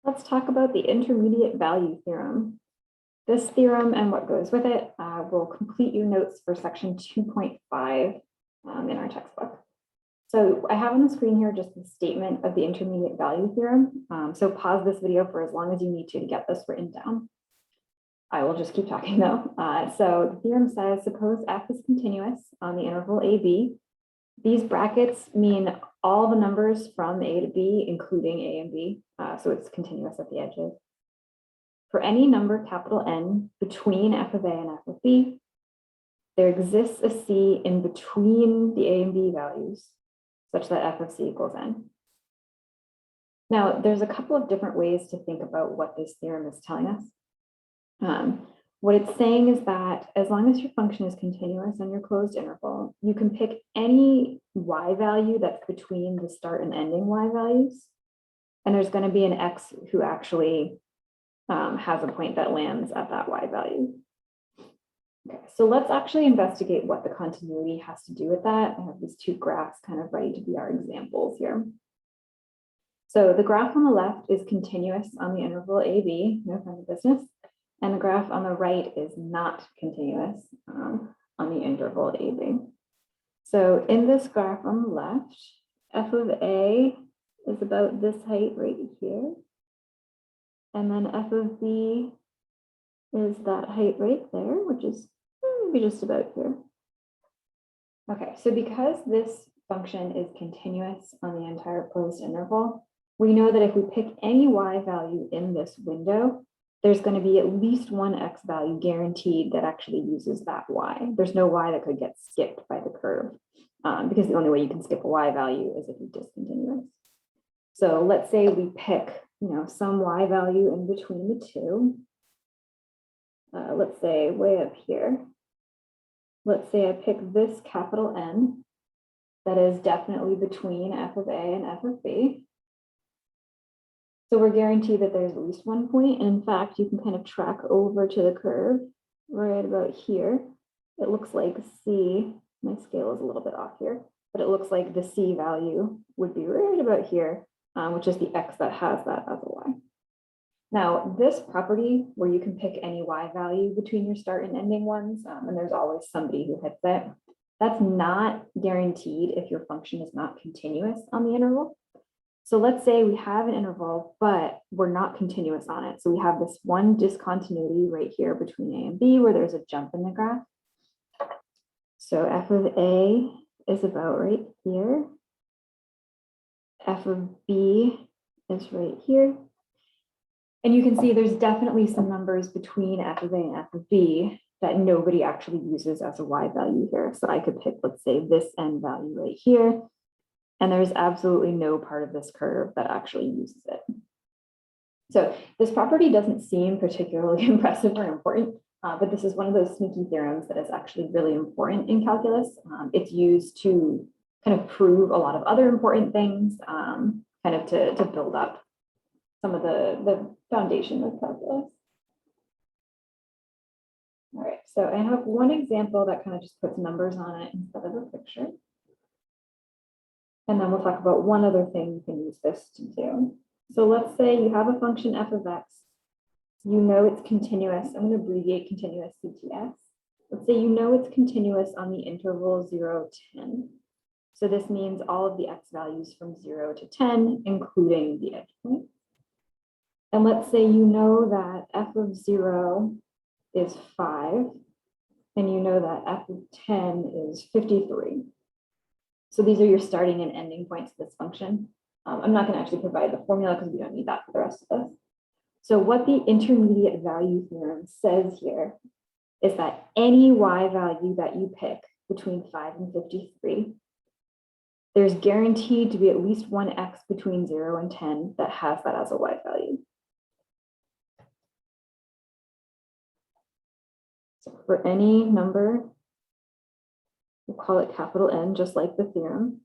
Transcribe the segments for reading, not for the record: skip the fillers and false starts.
Let's talk about the intermediate value theorem. This theorem and what goes with it will complete your notes for section 2.5 in our textbook. So I have on the screen here just the statement of the intermediate value theorem. So pause this video for as long as you need to get this written down. I will just keep talking though. So the theorem says, suppose f is continuous on the interval AB. These brackets mean all the numbers from A to B, including A and B. So it's continuous at the edges. For any number capital N between f of A and f of B, there exists a C in between the A and B values, such that f of C equals N. Now, there's a couple of different ways to think about what this theorem is telling us. What it's saying is that as long as your function is continuous on your closed interval, you can pick any y value that's between the start and ending y values. And there's going to be an x who actually has a point that lands at that y value. Okay, so let's actually investigate what the continuity has to do with that. I have these two graphs kind of ready to be our examples here. So the graph on the left is continuous on the interval AB, no funny business. And the graph on the right is not continuous on the interval AB. So in this graph on the left, f of A is about this height right here. And then f of B is that height right there, which is maybe just about here. Okay, so because this function is continuous on the entire closed interval, we know that if we pick any y value in this window, there's going to be at least one x value guaranteed that actually uses that y. There's no y that could get skipped by the curve because the only way you can skip a y value is if you discontinuous. So let's say we pick, some y value in between the two. Let's say way up here. Let's say I pick this capital N that is definitely between f of A and f of B. So we're guaranteed that there's at least one point. And in fact, you can kind of track over to the curve right about here. It looks like C, my scale is a little bit off here, but it looks like the C value would be right about here, which is the X that has that as a Y. Now, this property where you can pick any Y value between your start and ending ones, and there's always somebody who hits it, that's not guaranteed if your function is not continuous on the interval. So let's say we have an interval, but we're not continuous on it. So we have this one discontinuity right here between A and B where there's a jump in the graph. So f of A is about right here. F of B is right here. And you can see there's definitely some numbers between f of A and f of B that nobody actually uses as a y value here. So I could pick, let's say, this n value right here. And there's absolutely no part of this curve that actually uses it. So this property doesn't seem particularly impressive or important, but this is one of those sneaky theorems that is actually really important in calculus. It's used to kind of prove a lot of other important things, kind of to build up some of the foundation of calculus. All right, so I have one example that kind of just puts numbers on it instead of a picture. And then we'll talk about one other thing you can use this to do. So let's say you have a function f of x. You know it's continuous. I'm going to abbreviate continuous CTS. Let's say you know it's continuous on the interval 0, 10. So this means all of the x values from 0 to 10, including the edge point. And let's say you know that f of 0 is 5, and you know that f of 10 is 53. So these are your starting and ending points of this function. I'm not going to actually provide the formula because we don't need that for the rest of this. So what the intermediate value theorem says here is that any y value that you pick between 5 and 53, there's guaranteed to be at least one x between 0 and 10 that has that as a y value. So for any number, we'll call it capital N, just like the theorem.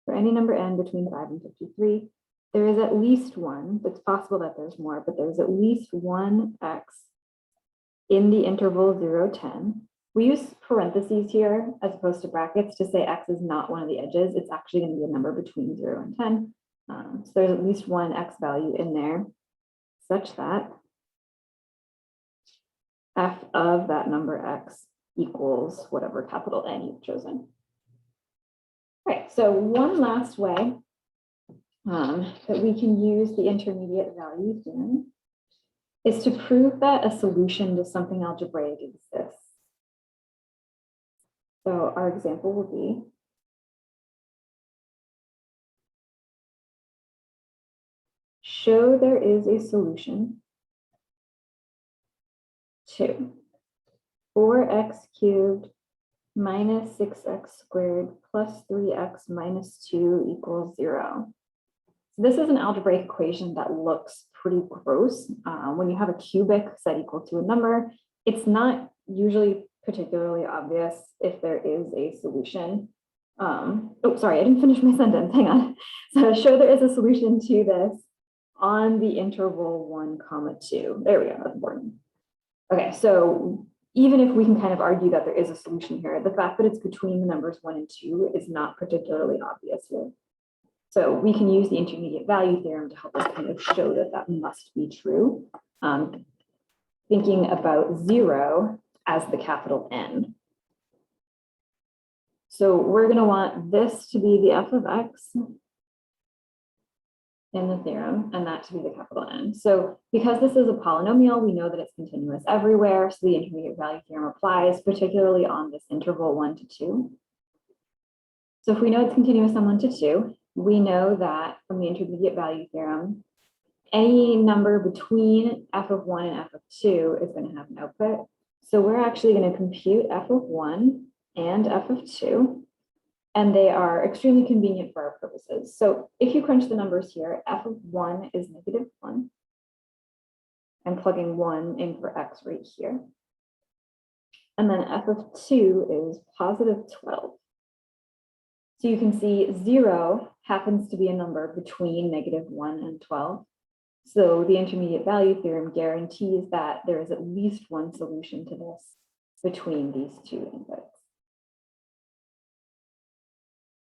For any number N between 5 and 53, there is at least one. It's possible that there's more, but there's at least one X in the interval 0, 10, We use parentheses here as opposed to brackets to say x is not one of the edges. It's actually going to be a number between 0 and 10. So there's at least one x value in there such that f of that number x equals whatever capital N you've chosen. All right, so one last way that we can use the intermediate value theorem is to prove that a solution to something algebraic exists. So our example will be show there is a solution to 4x cubed minus 6x squared plus 3x minus 2 equals 0. So this is an algebraic equation that looks pretty gross. When you have a cubic set equal to a number, it's not usually particularly obvious if there is a solution. Oh, sorry, I didn't finish my sentence. Hang on. So show there is a solution to this on the interval 1, 2. There we go. That's important. Okay, so even if we can kind of argue that there is a solution here, the fact that it's between the numbers 1 and 2 is not particularly obvious here. So we can use the intermediate value theorem to help us kind of show that that must be true. Thinking about 0 as the capital N. So we're going to want this to be the f of x in the theorem, and that to be the capital N. So because this is a polynomial, we know that it's continuous everywhere. So the intermediate value theorem applies, particularly on this interval 1 to 2. So if we know it's continuous on 1 to 2, we know that from the intermediate value theorem, any number between f of 1 and f of 2 is going to have an output. So we're actually going to compute f of 1 and f of 2. And they are extremely convenient for our purposes. So if you crunch the numbers here, f of 1 is -1. I'm plugging 1 in for x right here. And then f of 2 is +12. So you can see 0 happens to be a number between -1 and 12. So the intermediate value theorem guarantees that there is at least one solution to this between these two inputs.